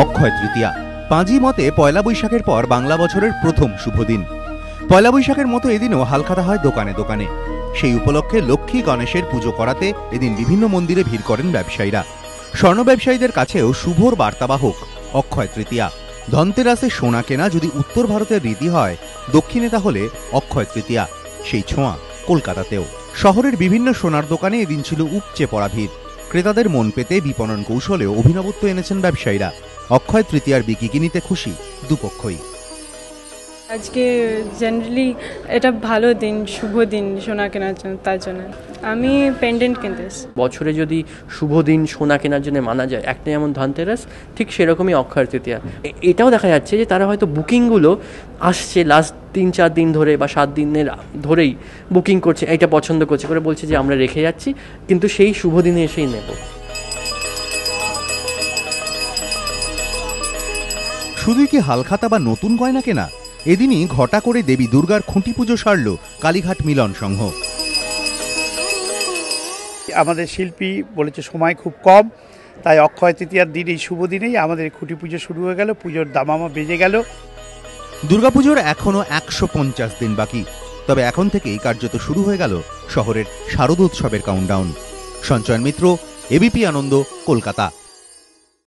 অক্ষয় তৃতীয়া পাঁজি মতে পয়লা বৈশাখের পর বাংলা বছরের প্রথম শুভ দিন। পয়লা বৈশাখের মতো এদিনও হালখাতা হয় দোকানে দোকানে। সেই উপলক্ষে লক্ষ্মী গণেশের পুজো করাতে এদিন বিভিন্ন মন্দিরে ভিড় করেন ব্যবসায়ীরা। স্বর্ণ ব্যবসায়ীদের কাছেও শুভর বার্তাবাহক অক্ষয় তৃতীয়া। ধনতেরাসে সোনা কেনা যদি উত্তর ভারতের রীতি হয়, দক্ষিণে তাহলে অক্ষয় তৃতীয়া। সেই ছোঁয়া কলকাতাতেও। শহরের বিভিন্ন সোনার দোকানে এদিন ছিল উপচে পড়া ভিড়। ক্রেতাদের মন পেতে বিপণন কৌশলেও অভিনবত্ব এনেছেন ব্যবসায়ীরা। অক্ষয় তৃতীয়ার বিকিনিতে খুশি দুপক্ষই। আজকে জেনারেলি এটা ভালো দিন, শুভ দিন সোনা কেনার জন্য, তার জন্য আমি পেন্ডেন্ট কিনতে এসেছি। বছরে যদি শুভ দিন সোনা কেনার জন্য মানা যায়, একটা যেমন ধনতেরাস, ঠিক সেরকমই অক্ষয় তৃতীয়া। এটাও দেখা যাচ্ছে যে তারা হয়তো বুকিংগুলো আসছে লাস্ট 3-4 দিন ধরে বা 7 দিনের ধরেই বুকিং করছে, এটা পছন্দ করছে করে বলছে যে আমরা রেখে যাচ্ছি, কিন্তু সেই শুভ দিনে এসেই নেব। শুধুই কি হালখাতা বা নতুন গয়না কেনা? এদিনই ঘটা করে দেবী দুর্গার খুঁটি পুজো সারল কালীঘাট মিলন সংঘ। আমাদের শিল্পী বলেছে সময় খুব কম, তাই অক্ষয় তৃতীয়ার দিন, এই শুভ দিনেই আমাদের খুঁটি পুজো শুরু হয়ে গেল, পুজোর দামামা বেজে গেল। দুর্গাপুজোর এখনো 150 দিন বাকি, তবে এখন থেকেই কার্যত শুরু হয়ে গেল শহরের শারদোৎসবের কাউন্টডাউন। সঞ্চয়ন মিত্র, এবিপি আনন্দ, কলকাতা।